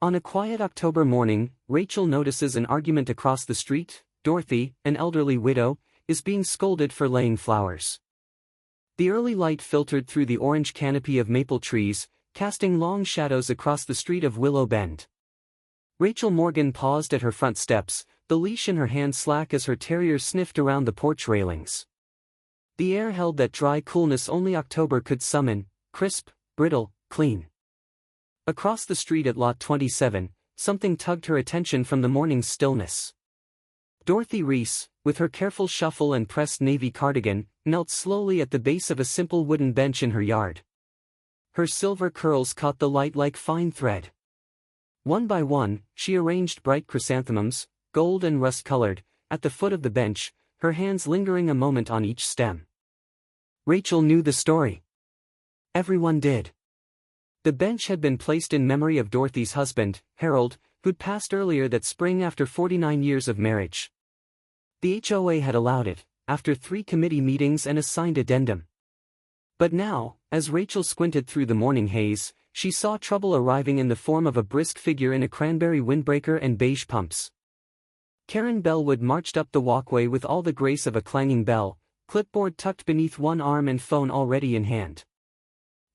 On a quiet October morning, Rachel notices an argument across the street. Dorothy, an elderly widow, is being scolded for laying flowers. The early light filtered through the orange canopy of maple trees, casting long shadows across the street of Willow Bend. Rachel Morgan paused at her front steps, the leash in her hand slack as her terrier sniffed around the porch railings. The air held that dry coolness only October could summon, crisp, brittle, clean. Across the street at Lot 27, something tugged her attention from the morning's stillness. Dorothy Reese, with her careful shuffle and pressed navy cardigan, knelt slowly at the base of a simple wooden bench in her yard. Her silver curls caught the light like fine thread. One by one, she arranged bright chrysanthemums, gold and rust-colored, at the foot of the bench, her hands lingering a moment on each stem. Rachel knew the story. Everyone did. The bench had been placed in memory of Dorothy's husband, Harold, who'd passed earlier that spring after 49 years of marriage. The HOA had allowed it, after 3 committee meetings and a signed addendum. But now, as Rachel squinted through the morning haze, she saw trouble arriving in the form of a brisk figure in a cranberry windbreaker and beige pumps. Karen Bellwood marched up the walkway with all the grace of a clanging bell, clipboard tucked beneath one arm and phone already in hand.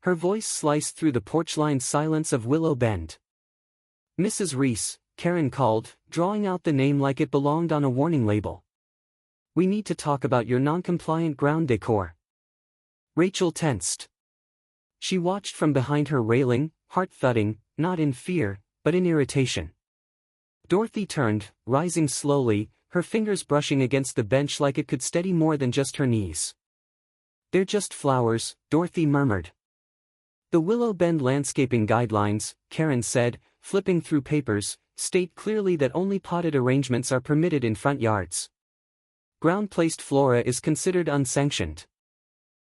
Her voice sliced through the porch-lined silence of Willow Bend. "Mrs. Reese," Karen called, drawing out the name like it belonged on a warning label. "We need to talk about your non-compliant ground decor." Rachel tensed. She watched from behind her railing, heart thudding, not in fear, but in irritation. Dorothy turned, rising slowly, her fingers brushing against the bench like it could steady more than just her knees. "They're just flowers," Dorothy murmured. "The Willow Bend landscaping guidelines," Karen said, flipping through papers, "state clearly that only potted arrangements are permitted in front yards. Ground-placed flora is considered unsanctioned.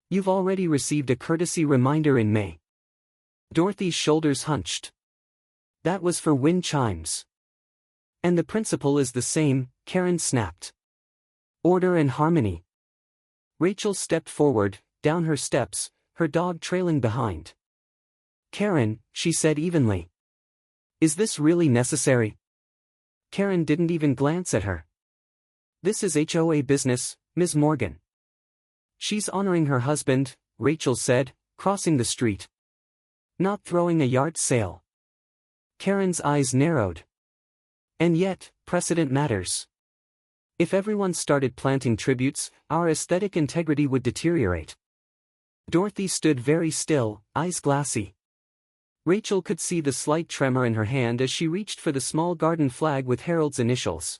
You've already received a courtesy reminder in May." Dorothy's shoulders hunched. "That was for wind chimes." "And the principle is the same," Karen snapped. "Order and harmony." Rachel stepped forward, down her steps, her dog trailing behind. "Karen," she said evenly. "Is this really necessary?" Karen didn't even glance at her. "This is HOA business, Ms. Morgan." "She's honoring her husband," Rachel said, crossing the street. "Not throwing a yard sale." Karen's eyes narrowed. "And yet, precedent matters. If everyone started planting tributes, our aesthetic integrity would deteriorate." Dorothy stood very still, eyes glassy. Rachel could see the slight tremor in her hand as she reached for the small garden flag with Harold's initials.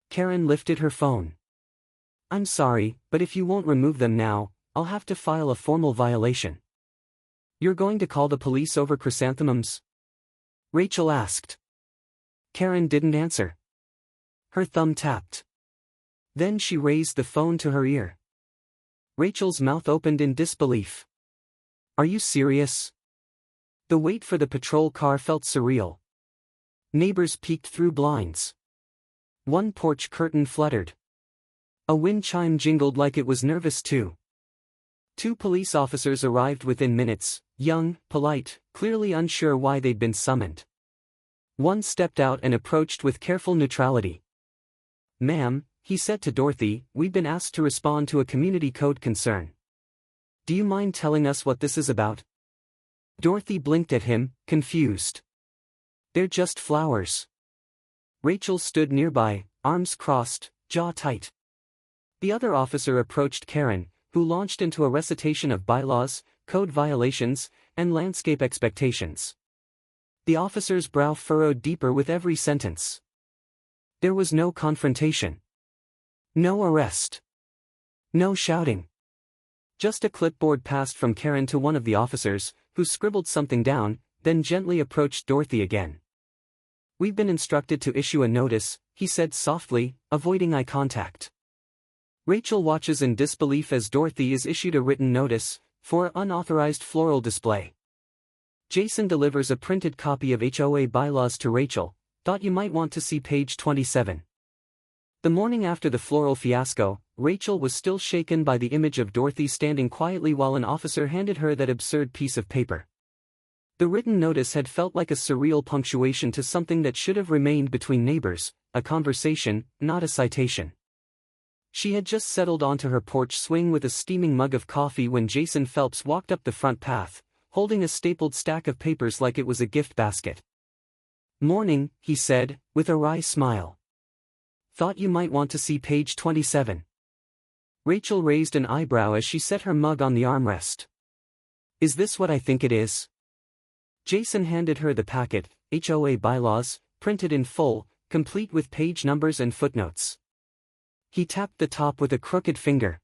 Karen lifted her phone. "I'm sorry, but if you won't remove them now, I'll have to file a formal violation." "You're going to call the police over chrysanthemums?" Rachel asked. Karen didn't answer. Her thumb tapped. Then she raised the phone to her ear. Rachel's mouth opened in disbelief. "Are you serious?" The wait for the patrol car felt surreal. Neighbors peeked through blinds. One porch curtain fluttered. A wind chime jingled like it was nervous too. 2 police officers arrived within minutes, young, polite, clearly unsure why they'd been summoned. One stepped out and approached with careful neutrality. "Ma'am," he said to Dorothy, "we've been asked to respond to a community code concern. Do you mind telling us what this is about?" Dorothy blinked at him, confused. "They're just flowers." Rachel stood nearby, arms crossed, jaw tight. The other officer approached Karen, who launched into a recitation of bylaws, code violations, and landscape expectations. The officer's brow furrowed deeper with every sentence. There was no confrontation. No arrest. No shouting. Just a clipboard passed from Karen to one of the officers, who scribbled something down, then gently approached Dorothy again. "We've been instructed to issue a notice," he said softly, avoiding eye contact. Rachel watches in disbelief as Dorothy is issued a written notice, for unauthorized floral display. Jason delivers a printed copy of HOA bylaws to Rachel. "Thought you might want to see page 27. The morning after the floral fiasco, Rachel was still shaken by the image of Dorothy standing quietly while an officer handed her that absurd piece of paper. The written notice had felt like a surreal punctuation to something that should have remained between neighbors, a conversation, not a citation. She had just settled onto her porch swing with a steaming mug of coffee when Jason Phelps walked up the front path, holding a stapled stack of papers like it was a gift basket. "Morning," he said, with a wry smile. "Thought you might want to see page 27. Rachel raised an eyebrow as she set her mug on the armrest. "Is this what I think it is?" Jason handed her the packet, HOA bylaws, printed in full, complete with page numbers and footnotes. He tapped the top with a crooked finger.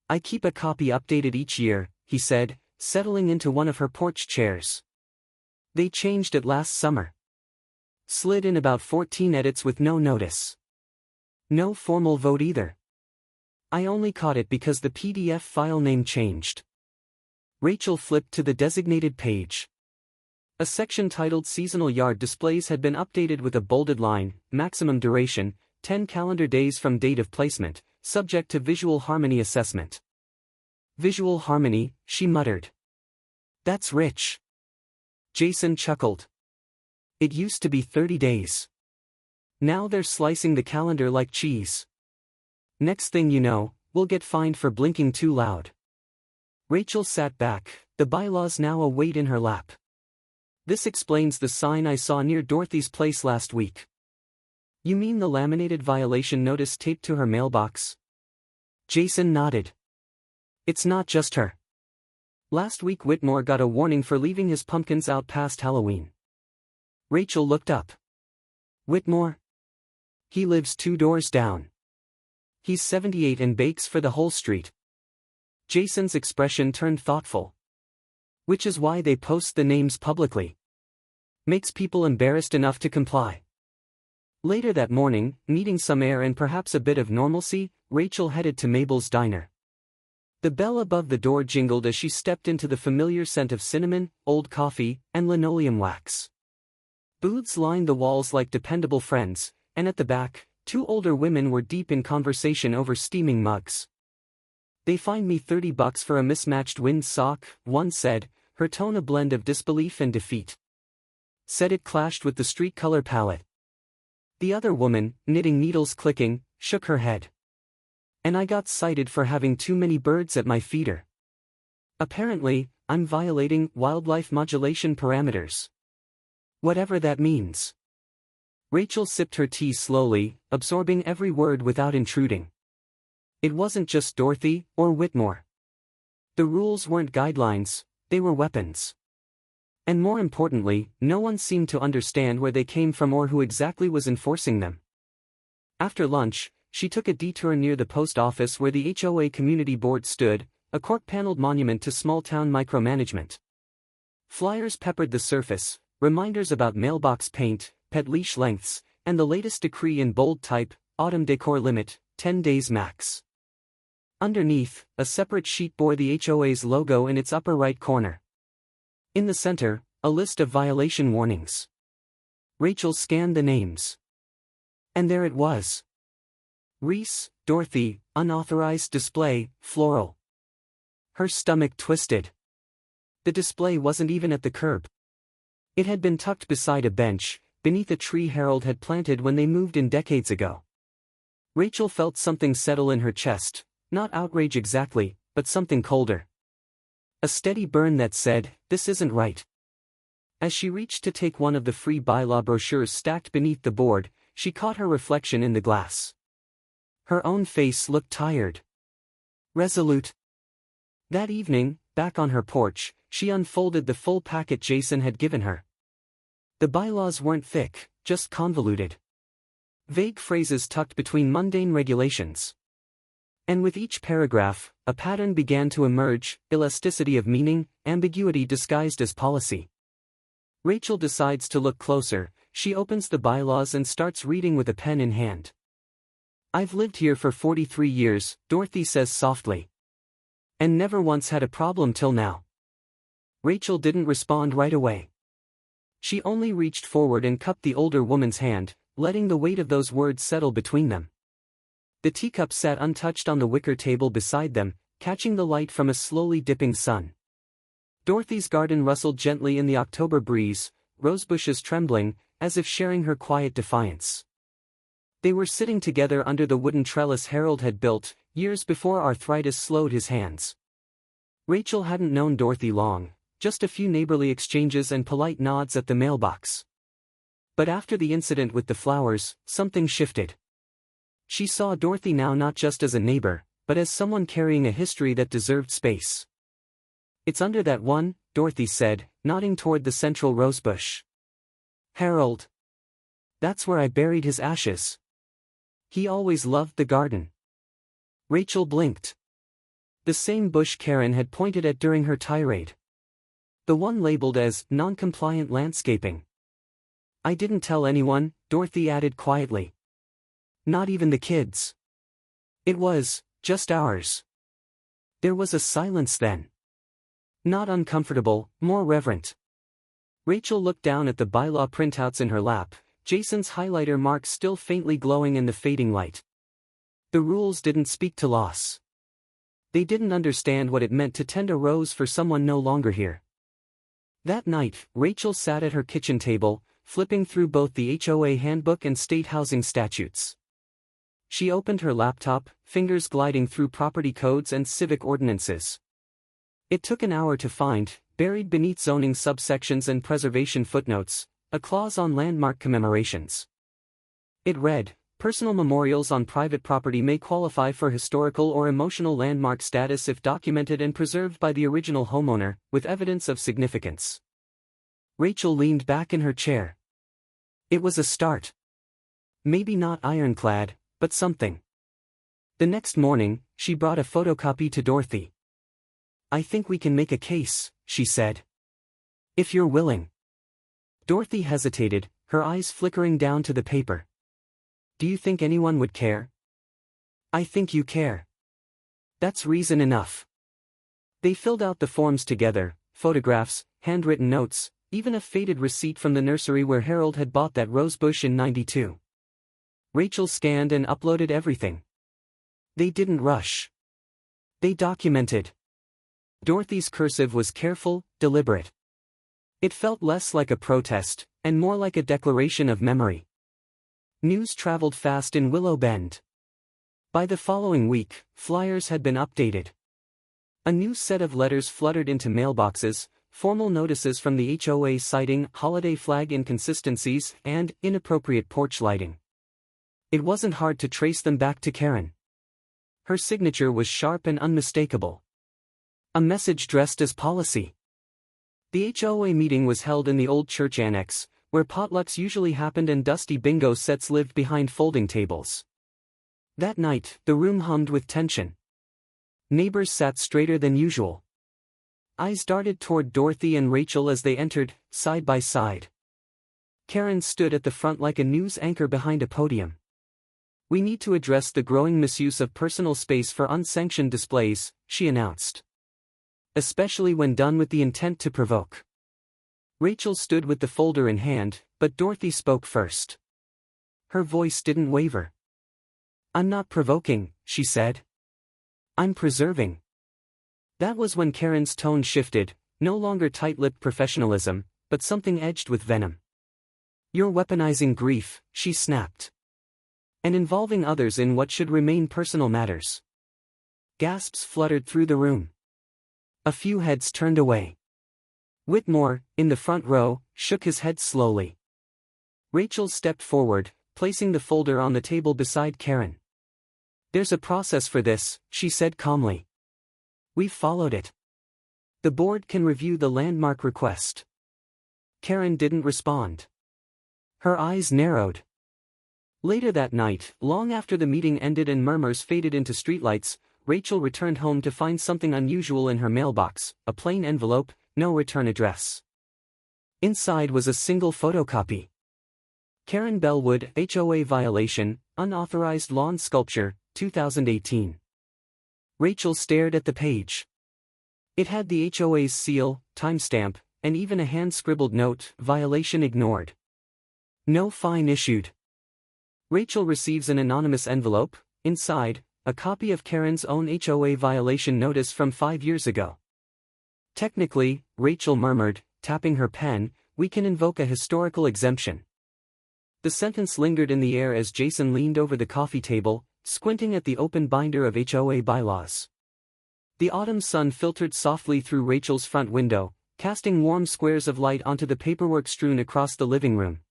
"I keep a copy updated each year," he said, settling into one of her porch chairs. "They changed it last summer. Slid in about 14 edits with no notice. No formal vote either. I only caught it because the PDF file name changed." Rachel flipped to the designated page. A section titled Seasonal Yard Displays had been updated with a bolded line, maximum duration, 10 calendar days from date of placement, subject to visual harmony assessment. "Visual harmony," she muttered. "That's rich." Jason chuckled. "It used to be 30 days. Now they're slicing the calendar like cheese. Next thing you know, we'll get fined for blinking too loud." Rachel sat back, the bylaws now a weight in her lap. "This explains the sign I saw near Dorothy's place last week." "You mean the laminated violation notice taped to her mailbox?" Jason nodded. "It's not just her. Last week Whitmore got a warning for leaving his pumpkins out past Halloween." Rachel looked up. "Whitmore? He lives 2 doors down. He's 78 and bakes for the whole street." Jason's expression turned thoughtful. "Which is why they post the names publicly. Makes people embarrassed enough to comply." Later that morning, needing some air and perhaps a bit of normalcy, Rachel headed to Mabel's diner. The bell above the door jingled as she stepped into the familiar scent of cinnamon, old coffee, and linoleum wax. Booths lined the walls like dependable friends, and at the back, 2 older women were deep in conversation over steaming mugs. "They fined me $30 for a mismatched wind sock," one said, her tone a blend of disbelief and defeat. "Said it clashed with the street color palette." The other woman, knitting needles clicking, shook her head. "And I got cited for having too many birds at my feeder. Apparently, I'm violating wildlife modulation parameters. Whatever that means." Rachel sipped her tea slowly, absorbing every word without intruding. It wasn't just Dorothy, or Whitmore. The rules weren't guidelines, they were weapons. And more importantly, no one seemed to understand where they came from or who exactly was enforcing them. After lunch, she took a detour near the post office where the HOA Community Board stood, a cork-paneled monument to small-town micromanagement. Flyers peppered the surface, reminders about mailbox paint, pet leash lengths, and the latest decree in bold type, autumn decor limit, 10 days max. Underneath, a separate sheet bore the HOA's logo in its upper right corner. In the center, a list of violation warnings. Rachel scanned the names. And there it was. Reese, Dorothy, unauthorized display, floral. Her stomach twisted. The display wasn't even at the curb. It had been tucked beside a bench, beneath a tree Harold had planted when they moved in decades ago. Rachel felt something settle in her chest, not outrage exactly, but something colder. A steady burn that said, "This isn't right." As she reached to take one of the free bylaw brochures stacked beneath the board, she caught her reflection in the glass. Her own face looked tired. Resolute. That evening, back on her porch, she unfolded the full packet Jason had given her. The bylaws weren't thick, just convoluted. Vague phrases tucked between mundane regulations. And with each paragraph, a pattern began to emerge, elasticity of meaning, ambiguity disguised as policy. Rachel decides to look closer, she opens the bylaws and starts reading with a pen in hand. "I've lived here for 43 years, Dorothy says softly. And never once had a problem till now." Rachel didn't respond right away. She only reached forward and cupped the older woman's hand, letting the weight of those words settle between them. The teacup sat untouched on the wicker table beside them, catching the light from a slowly dipping sun. Dorothy's garden rustled gently in the October breeze, rosebushes trembling, as if sharing her quiet defiance. They were sitting together under the wooden trellis Harold had built, years before arthritis slowed his hands. Rachel hadn't known Dorothy long, just a few neighborly exchanges and polite nods at the mailbox. But after the incident with the flowers, something shifted. She saw Dorothy now not just as a neighbor, but as someone carrying a history that deserved space. "It's under that one," Dorothy said, nodding toward the central rosebush. "Harold. That's where I buried his ashes. He always loved the garden." Rachel blinked. The same bush Karen had pointed at during her tirade. The one labeled as non-compliant landscaping. "I didn't tell anyone," Dorothy added quietly. "Not even the kids. It was just ours." There was a silence then. Not uncomfortable, more reverent. Rachel looked down at the bylaw printouts in her lap, Jason's highlighter marks still faintly glowing in the fading light. The rules didn't speak to loss. They didn't understand what it meant to tend a rose for someone no longer here. That night, Rachel sat at her kitchen table, flipping through both the HOA handbook and state housing statutes. She opened her laptop, fingers gliding through property codes and civic ordinances. It took an hour to find, buried beneath zoning subsections and preservation footnotes, a clause on landmark commemorations. It read, "Personal memorials on private property may qualify for historical or emotional landmark status if documented and preserved by the original homeowner, with evidence of significance." Rachel leaned back in her chair. It was a start. Maybe not ironclad, but something. The next morning, she brought a photocopy to Dorothy. "I think we can make a case," she said. "If you're willing." Dorothy hesitated, her eyes flickering down to the paper. "Do you think anyone would care?" "I think you care. That's reason enough." They filled out the forms together, photographs, handwritten notes, even a faded receipt from the nursery where Harold had bought that rosebush in '92. Rachel scanned and uploaded everything. They didn't rush. They documented. Dorothy's cursive was careful, deliberate. It felt less like a protest, and more like a declaration of memory. News traveled fast in Willow Bend. By the following week, flyers had been updated. A new set of letters fluttered into mailboxes, formal notices from the HOA citing holiday flag inconsistencies and inappropriate porch lighting. It wasn't hard to trace them back to Karen. Her signature was sharp and unmistakable. A message dressed as policy. The HOA meeting was held in the old church annex, where potlucks usually happened and dusty bingo sets lived behind folding tables. That night, the room hummed with tension. Neighbors sat straighter than usual. Eyes darted toward Dorothy and Rachel as they entered, side by side. Karen stood at the front like a news anchor behind a podium. "We need to address the growing misuse of personal space for unsanctioned displays," she announced. "Especially when done with the intent to provoke." Rachel stood with the folder in hand, but Dorothy spoke first. Her voice didn't waver. "I'm not provoking," she said. "I'm preserving." That was when Karen's tone shifted, no longer tight-lipped professionalism, but something edged with venom. "You're weaponizing grief," she snapped. "And involving others in what should remain personal matters." Gasps fluttered through the room. A few heads turned away. Whitmore, in the front row, shook his head slowly. Rachel stepped forward, placing the folder on the table beside Karen. "There's a process for this," she said calmly. "We've followed it. The board can review the landmark request." Karen didn't respond. Her eyes narrowed. Later that night, long after the meeting ended and murmurs faded into streetlights, Rachel returned home to find something unusual in her mailbox, a plain envelope, no return address. Inside was a single photocopy. Karen Bellwood, HOA violation, unauthorized lawn sculpture, 2018. Rachel stared at the page. It had the HOA's seal, timestamp, and even a hand-scribbled note, violation ignored. No fine issued. Rachel receives an anonymous envelope, inside, a copy of Karen's own HOA violation notice from 5 years ago. Technically, Rachel murmured, tapping her pen, we can invoke a historical exemption. The sentence lingered in the air as Jason leaned over the coffee table, squinting at the open binder of HOA bylaws. The autumn sun filtered softly through Rachel's front window, casting warm squares of light onto the paperwork strewn across the living room.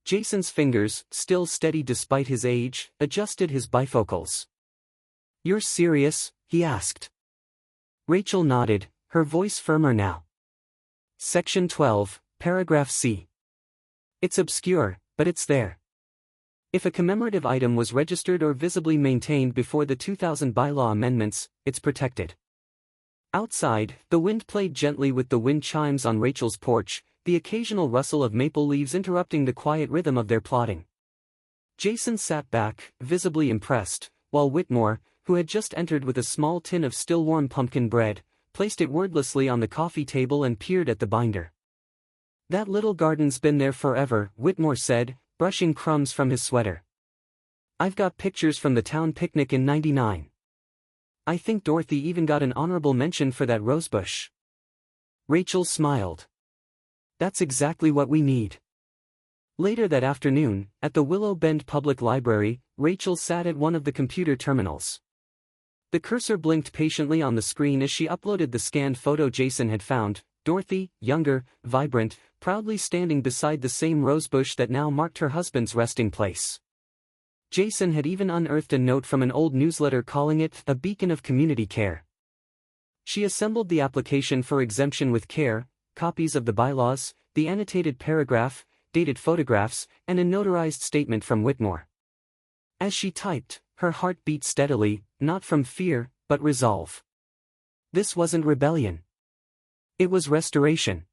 Jason's fingers, still steady despite his age, adjusted his bifocals. "You're serious?" he asked. Rachel nodded, her voice firmer now. Section 12, Paragraph C. It's obscure, but it's there. If a commemorative item was registered or visibly maintained before the 2000 bylaw amendments, it's protected. Outside, the wind played gently with the wind chimes on Rachel's porch, the occasional rustle of maple leaves interrupting the quiet rhythm of their plodding. Jason sat back, visibly impressed, while Whitmore, who had just entered with a small tin of still-warm pumpkin bread, placed it wordlessly on the coffee table and peered at the binder. "That little garden's been there forever," Whitmore said, brushing crumbs from his sweater. "I've got pictures from the town picnic in '99. I think Dorothy even got an honorable mention for that rosebush." Rachel smiled. "That's exactly what we need." Later that afternoon, at the Willow Bend Public Library, Rachel sat at one of the computer terminals. The cursor blinked patiently on the screen as she uploaded the scanned photo Jason had found, Dorothy, younger, vibrant, proudly standing beside the same rosebush that now marked her husband's resting place. Jason had even unearthed a note from an old newsletter calling it a beacon of community care. She assembled the application for exemption with care, copies of the bylaws, the annotated paragraph, dated photographs, and a notarized statement from Whitmore. As she typed, her heart beat steadily, not from fear, but resolve. This wasn't rebellion. It was restoration.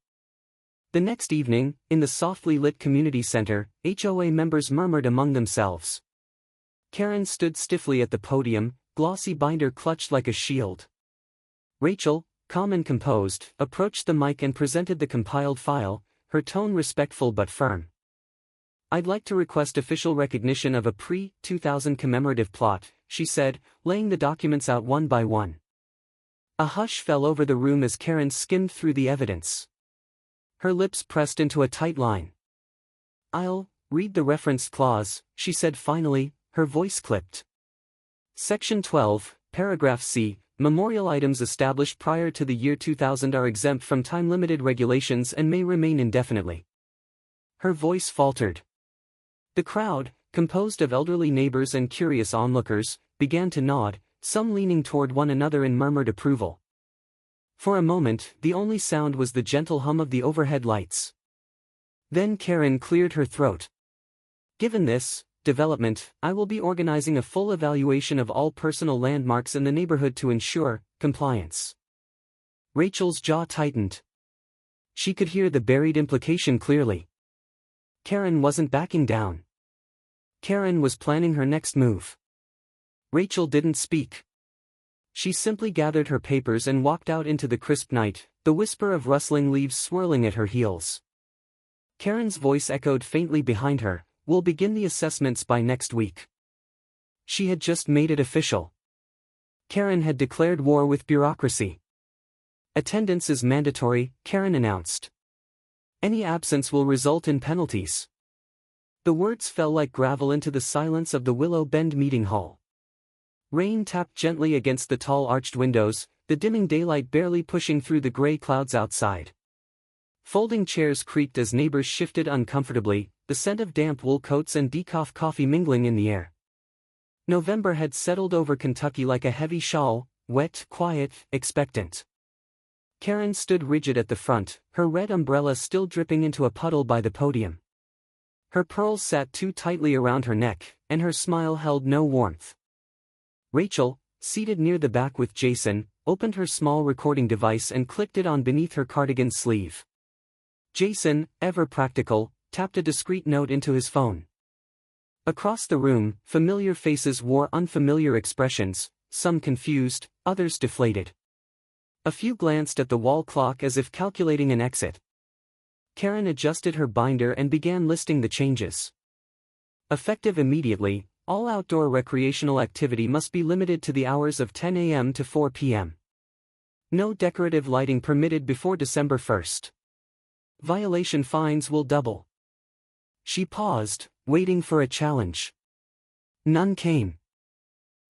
The next evening, in the softly lit community center, HOA members murmured among themselves. Karen stood stiffly at the podium, glossy binder clutched like a shield. Rachel, calm and composed, approached the mic and presented the compiled file, her tone respectful but firm. "I'd like to request official recognition of a pre-2000 commemorative plot," she said, laying the documents out one by one. A hush fell over the room as Karen skimmed through the evidence. Her lips pressed into a tight line. "I'll read the referenced clause," she said finally, her voice clipped. Section 12, Paragraph C, memorial items established prior to the year 2000 are exempt from time-limited regulations and may remain indefinitely. Her voice faltered. The crowd, composed of elderly neighbors and curious onlookers, began to nod, some leaning toward one another in murmured approval. For a moment, the only sound was the gentle hum of the overhead lights. Then Karen cleared her throat. "Given this development, I will be organizing a full evaluation of all personal landmarks in the neighborhood to ensure compliance." Rachel's jaw tightened. She could hear the buried implication clearly. Karen wasn't backing down. Karen was planning her next move. Rachel didn't speak. She simply gathered her papers and walked out into the crisp night, the whisper of rustling leaves swirling at her heels. Karen's voice echoed faintly behind her, "We'll begin the assessments by next week." She had just made it official. Karen had declared war with bureaucracy. "Attendance is mandatory," Karen announced. "Any absence will result in penalties." The words fell like gravel into the silence of the Willow Bend meeting hall. Rain tapped gently against the tall arched windows, the dimming daylight barely pushing through the gray clouds outside. Folding chairs creaked as neighbors shifted uncomfortably, the scent of damp wool coats and decaf coffee mingling in the air. November had settled over Kentucky like a heavy shawl, wet, quiet, expectant. Karen stood rigid at the front, her red umbrella still dripping into a puddle by the podium. Her pearls sat too tightly around her neck, and her smile held no warmth. Rachel, seated near the back with Jason, opened her small recording device and clicked it on beneath her cardigan sleeve. Jason, ever practical, tapped a discreet note into his phone. Across the room, familiar faces wore unfamiliar expressions, some confused, others deflated. A few glanced at the wall clock as if calculating an exit. Karen adjusted her binder and began listing the changes. Effective immediately, all outdoor recreational activity must be limited to the hours of 10 a.m. to 4 p.m. No decorative lighting permitted before December 1st. Violation fines will double. She paused, waiting for a challenge. None came.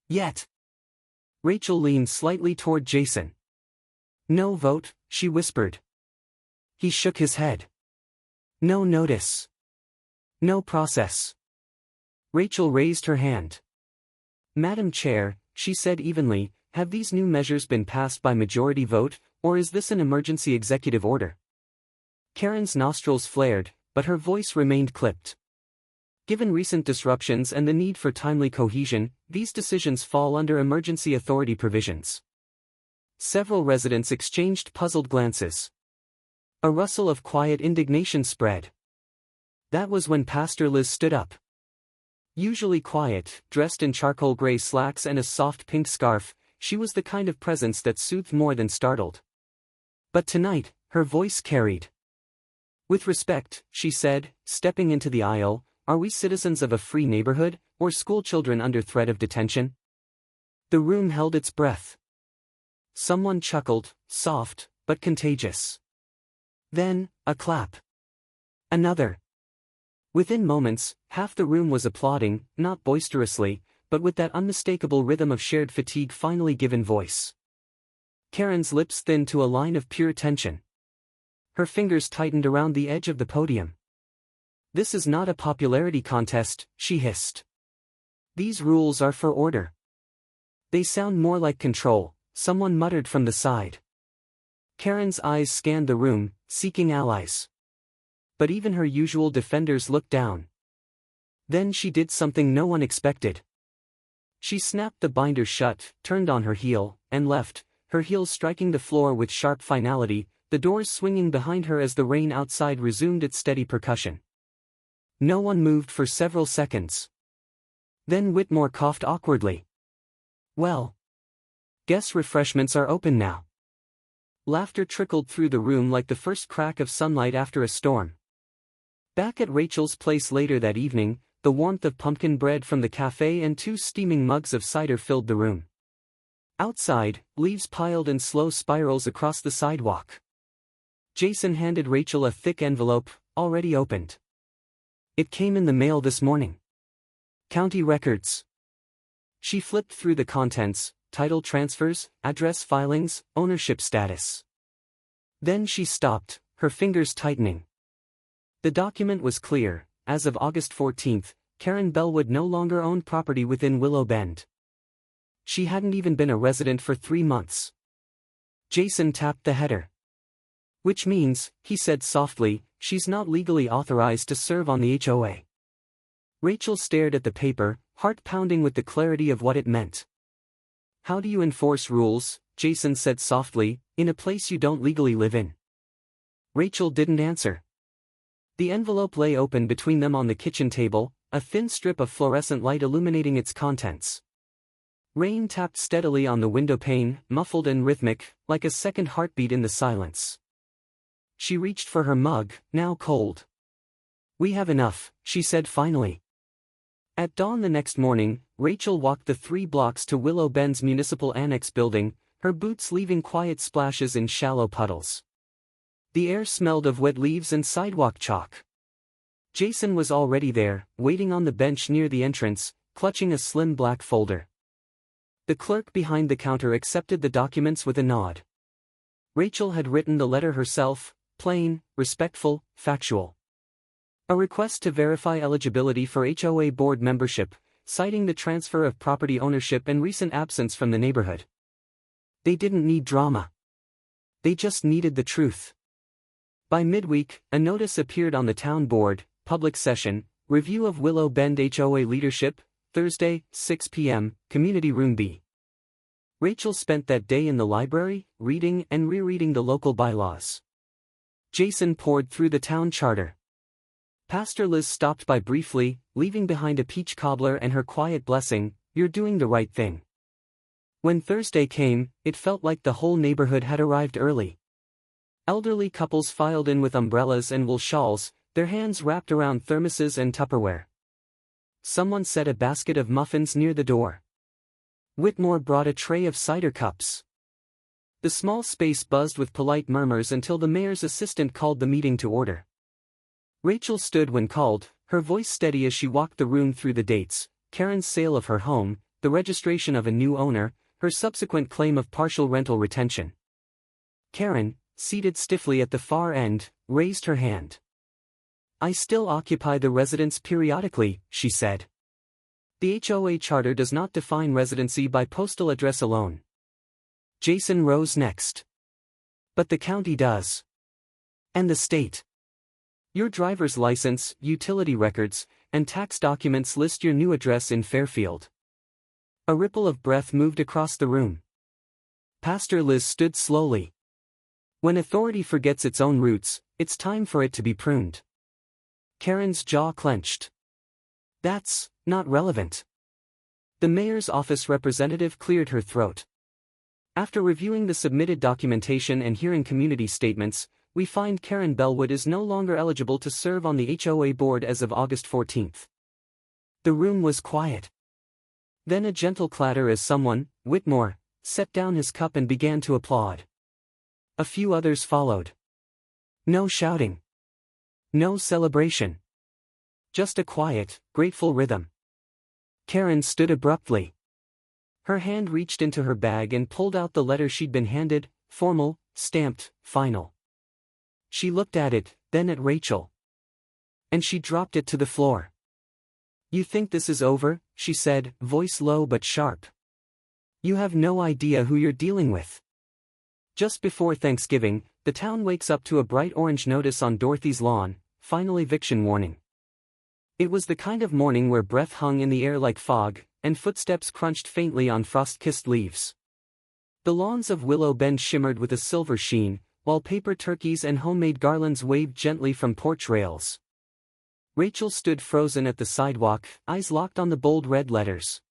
Yet. Rachel leaned slightly toward Jason. No vote, she whispered. He shook his head. No notice. No process. Rachel raised her hand. Madam Chair, she said evenly, have these new measures been passed by majority vote, or is this an emergency executive order? Karen's nostrils flared, but her voice remained clipped. Given recent disruptions and the need for timely cohesion, these decisions fall under emergency authority provisions. Several residents exchanged puzzled glances. A rustle of quiet indignation spread. That was when Pastor Liz stood up. Usually quiet, dressed in charcoal gray slacks and a soft pink scarf, she was the kind of presence that soothed more than startled. But tonight, her voice carried. With respect, she said, stepping into the aisle, are we citizens of a free neighborhood, or schoolchildren under threat of detention? The room held its breath. Someone chuckled, soft, but contagious. Then, a clap. Another. Within moments, half the room was applauding, not boisterously, but with that unmistakable rhythm of shared fatigue finally given voice. Karen's lips thinned to a line of pure tension. Her fingers tightened around the edge of the podium. This is not a popularity contest, she hissed. These rules are for order. They sound more like control, someone muttered from the side. Karen's eyes scanned the room, seeking allies. But even her usual defenders looked down. Then she did something no one expected. She snapped the binder shut, turned on her heel, and left, her heels striking the floor with sharp finality, the doors swinging behind her as the rain outside resumed its steady percussion. No one moved for several seconds. Then Whitmore coughed awkwardly. Well. Guess refreshments are open now. Laughter trickled through the room like the first crack of sunlight after a storm. Back at Rachel's place later that evening, the warmth of pumpkin bread from the cafe and 2 steaming mugs of cider filled the room. Outside, leaves piled in slow spirals across the sidewalk. Jason handed Rachel a thick envelope, already opened. It came in the mail this morning. County records. She flipped through the contents, title transfers, address filings, ownership status. Then she stopped, her fingers tightening. The document was clear. As of August 14, Karen Bellwood no longer owned property within Willow Bend. She hadn't even been a resident for 3 months. Jason tapped the header. Which means, he said softly, she's not legally authorized to serve on the HOA. Rachel stared at the paper, heart pounding with the clarity of what it meant. How do you enforce rules, Jason said softly, in a place you don't legally live in? Rachel didn't answer. The envelope lay open between them on the kitchen table, a thin strip of fluorescent light illuminating its contents. Rain tapped steadily on the window pane, muffled and rhythmic, like a second heartbeat in the silence. She reached for her mug, now cold. We have enough, she said finally. At dawn the next morning, Rachel walked the 3 blocks to Willow Bend's municipal annex building, her boots leaving quiet splashes in shallow puddles. The air smelled of wet leaves and sidewalk chalk. Jason was already there, waiting on the bench near the entrance, clutching a slim black folder. The clerk behind the counter accepted the documents with a nod. Rachel had written the letter herself, plain, respectful, factual. A request to verify eligibility for HOA board membership, citing the transfer of property ownership and recent absence from the neighborhood. They didn't need drama. They just needed the truth. By midweek, a notice appeared on the town board, public session, review of Willow Bend HOA leadership, Thursday, 6 p.m., Community Room B. Rachel spent that day in the library, reading and rereading the local bylaws. Jason poured through the town charter. Pastor Liz stopped by briefly, leaving behind a peach cobbler and her quiet blessing, "You're doing the right thing." When Thursday came, it felt like the whole neighborhood had arrived early. Elderly couples filed in with umbrellas and wool shawls, their hands wrapped around thermoses and Tupperware. Someone set a basket of muffins near the door. Whitmore brought a tray of cider cups. The small space buzzed with polite murmurs until the mayor's assistant called the meeting to order. Rachel stood when called, her voice steady as she walked the room through the dates: Karen's sale of her home, the registration of a new owner, her subsequent claim of partial rental retention. Karen, seated stiffly at the far end, raised her hand. "I still occupy the residence periodically," she said. "The HOA charter does not define residency by postal address alone." Jason rose next. "But the county does. And the state. Your driver's license, utility records, and tax documents list your new address in Fairfield." A ripple of breath moved across the room. Pastor Liz stood slowly. "When authority forgets its own roots, it's time for it to be pruned." Karen's jaw clenched. "That's not relevant." The mayor's office representative cleared her throat. "After reviewing the submitted documentation and hearing community statements, we find Karen Bellwood is no longer eligible to serve on the HOA board as of August 14th. The room was quiet. Then a gentle clatter as someone, Whitmore, set down his cup and began to applaud. A few others followed. No shouting. No celebration. Just a quiet, grateful rhythm. Karen stood abruptly. Her hand reached into her bag and pulled out the letter she'd been handed, formal, stamped, final. She looked at it, then at Rachel. And she dropped it to the floor. "You think this is over?" she said, voice low but sharp. "You have no idea who you're dealing with." Just before Thanksgiving, the town wakes up to a bright orange notice on Dorothy's lawn: final eviction warning. It was the kind of morning where breath hung in the air like fog, and footsteps crunched faintly on frost-kissed leaves. The lawns of Willow Bend shimmered with a silver sheen, while paper turkeys and homemade garlands waved gently from porch rails. Rachel stood frozen at the sidewalk, eyes locked on the bold red letters.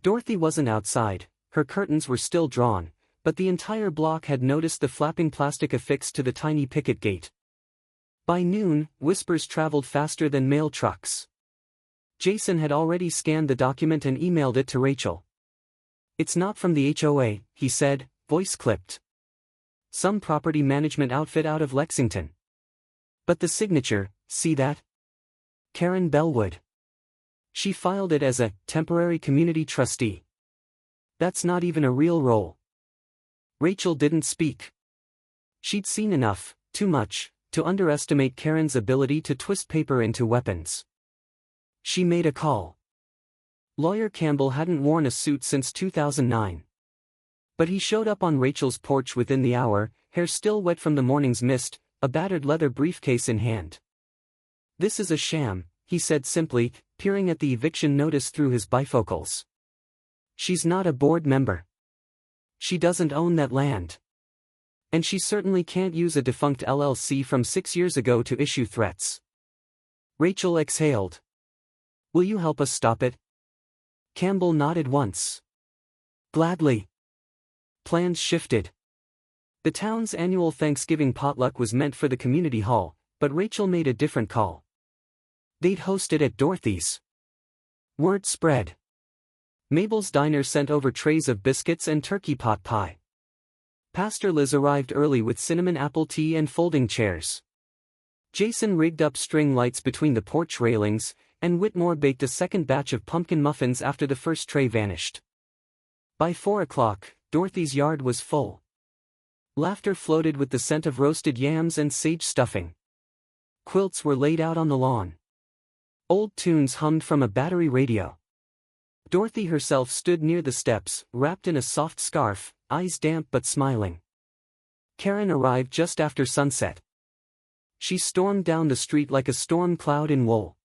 Dorothy wasn't outside, her curtains were still drawn, but the entire block had noticed the flapping plastic affixed to the tiny picket gate. By noon, whispers traveled faster than mail trucks. Jason had already scanned the document and emailed it to Rachel. "It's not from the HOA," he said, voice clipped. "Some property management outfit out of Lexington. But the signature, see that? Karen Bellwood. She filed it as a temporary community trustee. That's not even a real role." Rachel didn't speak. She'd seen enough, too much, to underestimate Karen's ability to twist paper into weapons. She made a call. Lawyer Campbell hadn't worn a suit since 2009. But he showed up on Rachel's porch within the hour, hair still wet from the morning's mist, a battered leather briefcase in hand. "This is a sham," he said simply, peering at the eviction notice through his bifocals. "She's not a board member. She doesn't own that land. And she certainly can't use a defunct LLC from 6 years ago to issue threats." Rachel exhaled. "Will you help us stop it?" Campbell nodded once. "Gladly." Plans shifted. The town's annual Thanksgiving potluck was meant for the community hall, but Rachel made a different call. They'd host it at Dorothy's. Word spread. Mabel's Diner sent over trays of biscuits and turkey pot pie. Pastor Liz arrived early with cinnamon apple tea and folding chairs. Jason rigged up string lights between the porch railings, and Whitmore baked a second batch of pumpkin muffins after the first tray vanished. By 4 o'clock, Dorothy's yard was full. Laughter floated with the scent of roasted yams and sage stuffing. Quilts were laid out on the lawn. Old tunes hummed from a battery radio. Dorothy herself stood near the steps, wrapped in a soft scarf, eyes damp but smiling. Karen arrived just after sunset. She stormed down the street like a storm cloud in wool.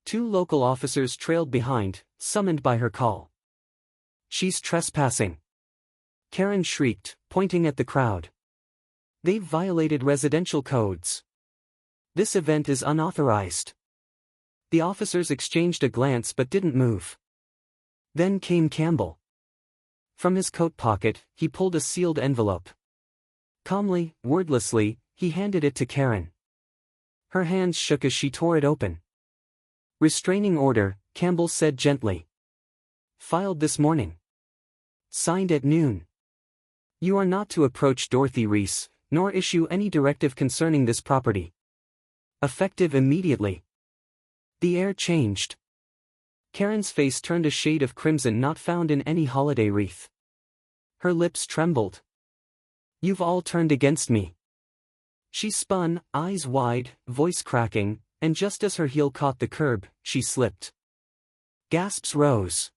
2 local officers trailed behind, summoned by her call. "She's trespassing!" Karen shrieked, pointing at the crowd. "They've violated residential codes. This event is unauthorized." The officers exchanged a glance but didn't move. Then came Campbell. From his coat pocket, he pulled a sealed envelope. Calmly, wordlessly, he handed it to Karen. Her hands shook as she tore it open. "Restraining order," Campbell said gently. "Filed this morning. Signed at noon. You are not to approach Dorothy Reese, nor issue any directive concerning this property. Effective immediately. The air changed. Karen's face turned a shade of crimson not found in any holiday wreath. Her lips trembled. You've all turned against me. She spun, eyes wide, voice cracking, and just as her heel caught the curb, she slipped. Gasps rose.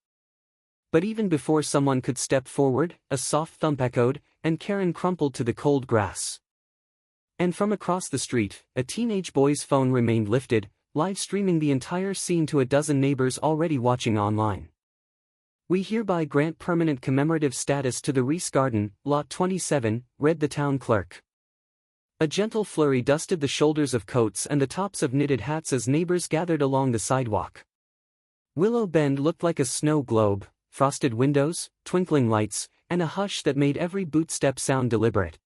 But even before someone could step forward, a soft thump echoed, and Karen crumpled to the cold grass. And from across the street, a teenage boy's phone remained lifted, live streaming the entire scene to a dozen neighbors already watching online. We hereby grant permanent commemorative status to the Reese Garden, Lot 27, read the town clerk. A gentle flurry dusted the shoulders of coats and the tops of knitted hats as neighbors gathered along the sidewalk. Willow Bend looked like a snow globe, frosted windows, twinkling lights, and a hush that made every bootstep sound deliberate.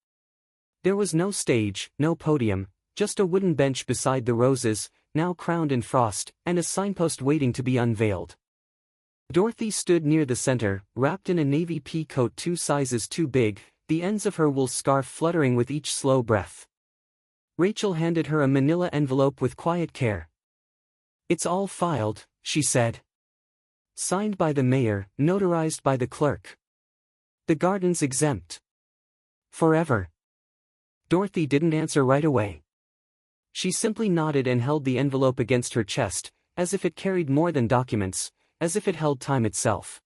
There was no stage, no podium, just a wooden bench beside the roses, now crowned in frost, and a signpost waiting to be unveiled. Dorothy stood near the center, wrapped in a navy pea coat 2 sizes too big, the ends of her wool scarf fluttering with each slow breath. Rachel handed her a manila envelope with quiet care. It's all filed, she said. Signed by the mayor, notarized by the clerk. The garden's exempt. Forever. Dorothy didn't answer right away. She simply nodded and held the envelope against her chest, as if it carried more than documents, as if it held time itself.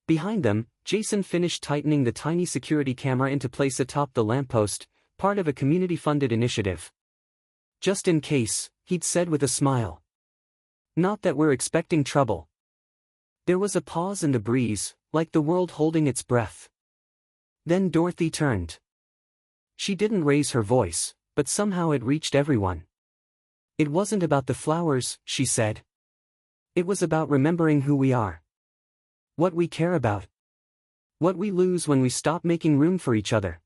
Behind them, Jason finished tightening the tiny security camera into place atop the lamppost, part of a community-funded initiative. Just in case, he'd said with a smile. Not that we're expecting trouble. There was a pause in the breeze, like the world holding its breath. Then Dorothy turned. She didn't raise her voice, but somehow it reached everyone. It wasn't about the flowers, she said. It was about remembering who we are. What we care about. What we lose when we stop making room for each other.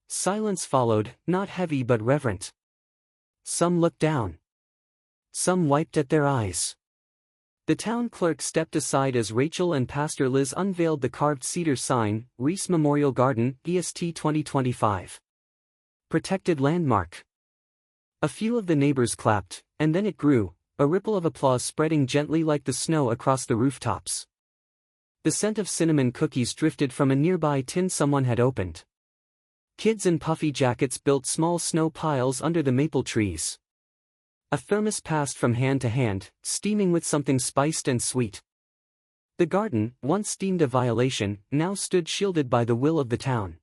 Silence followed, not heavy but reverent. Some looked down. Some wiped at their eyes. The town clerk stepped aside as Rachel and Pastor Liz unveiled the carved cedar sign, Reese Memorial Garden, EST 2025. Protected landmark. A few of the neighbors clapped, and then it grew, a ripple of applause spreading gently like the snow across the rooftops. The scent of cinnamon cookies drifted from a nearby tin someone had opened. Kids in puffy jackets built small snow piles under the maple trees. A thermos passed from hand to hand, steaming with something spiced and sweet. The garden, once deemed a violation, now stood shielded by the will of the town.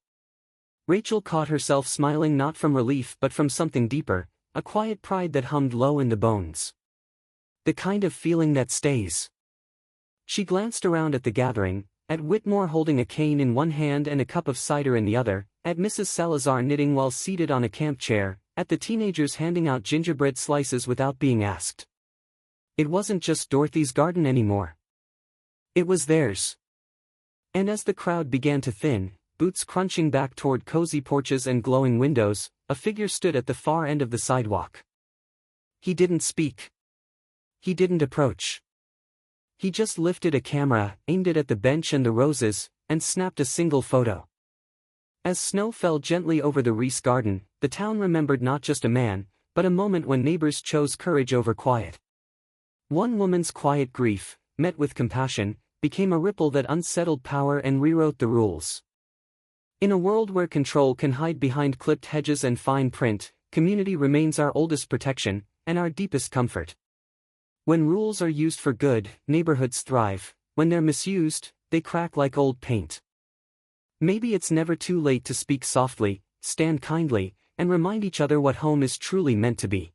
Rachel caught herself smiling not from relief but from something deeper, a quiet pride that hummed low in the bones. The kind of feeling that stays. She glanced around at the gathering, at Whitmore holding a cane in one hand and a cup of cider in the other, at Mrs. Salazar knitting while seated on a camp chair, at the teenagers handing out gingerbread slices without being asked. It wasn't just Dorothy's garden anymore. It was theirs. And as the crowd began to thin, boots crunching back toward cozy porches and glowing windows, a figure stood at the far end of the sidewalk. He didn't speak. He didn't approach. He just lifted a camera, aimed it at the bench and the roses, and snapped a single photo. As snow fell gently over the Reese Garden, the town remembered not just a man, but a moment when neighbors chose courage over quiet. One woman's quiet grief, met with compassion, became a ripple that unsettled power and rewrote the rules. In a world where control can hide behind clipped hedges and fine print, community remains our oldest protection, and our deepest comfort. When rules are used for good, neighborhoods thrive. When they're misused, they crack like old paint. Maybe it's never too late to speak softly, stand kindly, and remind each other what home is truly meant to be.